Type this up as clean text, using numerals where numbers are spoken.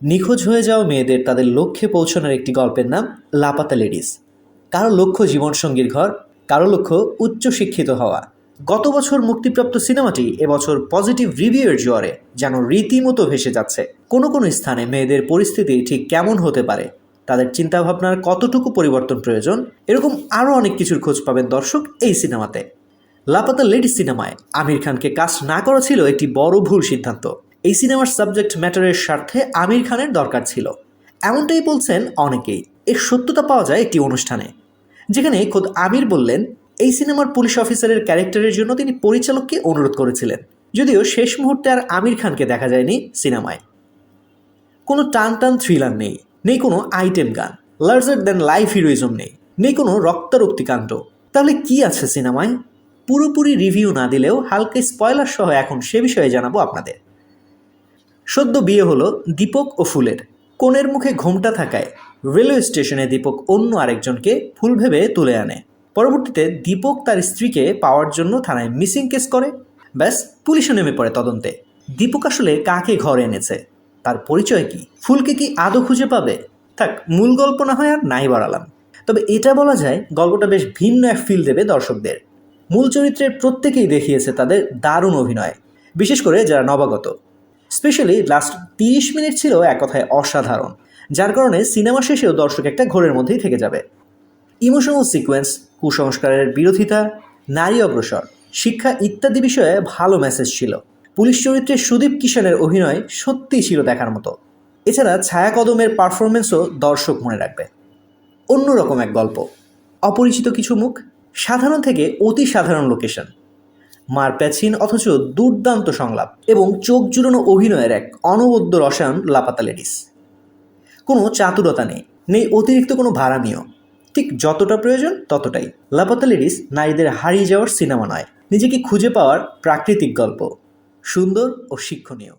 নিখোঁজ হয়ে যাওয়া মেয়েদের তাদের লক্ষ্যে পৌঁছানোর একটি গল্পের নাম লাপাতা লেডিস। কারো লক্ষ্য জীবনসঙ্গীর ঘর, কারো লক্ষ্য উচ্চশিক্ষিত হওয়া। গত বছর মুক্তিপ্রাপ্ত সিনেমাটি এবছর পজিটিভ রিভিউয়ের জোয়ারে যেন রীতিমতো ভেসে যাচ্ছে। কোনো কোনো স্থানে মেয়েদের পরিস্থিতি ঠিক কেমন হতে পারে, তাদের চিন্তাভাবনার কতটুকু পরিবর্তন প্রয়োজন, এরকম আরও অনেক কিছুর খোঁজ পাবেন দর্শক এই সিনেমাতে। লাপাতা লেডিস সিনেমায় আমির খানকে কাস্ট না করা ছিল একটি বড় ভুল সিদ্ধান্ত। এই সিনেমার সাবজেক্ট ম্যাটারের স্বার্থে আমির খানের দরকার ছিল, এমনটাই বলছেন অনেকেই। এর সত্যতা পাওয়া যায় একটি অনুষ্ঠানে, যেখানে খোদ আমির বললেন এই সিনেমার পুলিশ অফিসারের ক্যারেক্টারের জন্য তিনি পরিচালককে অনুরোধ করেছিলেন। যদিও শেষ মুহূর্তে আর আমির খানকে দেখা যায়নি সিনেমায়। কোনো টান টান থ্রিলার নেই, নেই কোনো আইটেম গান, লার্জার দ্যান লাইফ হিরোইজম নেই, নেই কোনো রক্তারক্তি কাণ্ড। তাহলে কি আছে সিনেমায়? পুরোপুরি রিভিউ না দিলেও হালকা স্পয়লার সহ এখন সে বিষয়ে জানাবো আপনাদের। সদ্য বিয়ে হলো দীপক ও ফুলের। কনের মুখে ঘোমটা থাকায় রেলওয়ে স্টেশনে দীপক অন্য আরেকজনকে ফুল ভেবে তুলে আনে। পরবর্তীতে দীপক তার স্ত্রীকে পাওয়ার জন্য থানায় মিসিং কেস করে। ব্যাস, পুলিশও নেমে পড়ে তদন্তে। দীপক আসলে কাকে ঘরে এনেছে, তার পরিচয় কি, ফুলকে কি আদৌ খুঁজে পাবে? থাক, মূল গল্প না হয় আর নাই বাড়ালাম। তবে এটা বলা যায় গল্পটা বেশ ভিন্ন এক ফিল দেবে দর্শকদের। মূল চরিত্রের প্রত্যেকেই দেখিয়েছে তাদের দারুণ অভিনয়, বিশেষ করে যারা নবাগত। স্পেশালি লাস্ট 30 মিনিট ছিল এক কথায় অসাধারণ, যার কারণে সিনেমা শেষেও দর্শক একটা ঘোরের মধ্যেই থেকে যাবে। ইমোশনাল সিকোয়েন্স, কুসংস্কারের বিরোধিতা, নারী অগ্রসর, শিক্ষা ইত্যাদি বিষয়ে ভালো মেসেজ ছিল। পুলিশ চরিত্রে সুদীপ কিষানের অভিনয় সত্যিই ছিল দেখার মতো। এছাড়া ছায়া কদমের পারফরমেন্সও দর্শক মনে রাখবে। অন্যরকম এক গল্প, অপরিচিত কিছু মুখ, সাধারণ থেকে অতি সাধারণ লোকেশন, মারপ্যাচিন অথচ দুর্দান্ত সংলাপ এবং চোখ জুড়ানো অভিনয়ের এক অনবদ্য রসায়ন লাপাতা লেডিস। কোনো চাতুরতা নেই, নেই অতিরিক্ত কোনো ভাড়ামিও, ঠিক যতটা প্রয়োজন ততটাই। লাপাতা লেডিস নারীদের হারিয়ে যাওয়ার সিনেমা নয়, নিজেকে খুঁজে পাওয়ার প্রাকৃতিক গল্প, সুন্দর ও শিক্ষণীয়।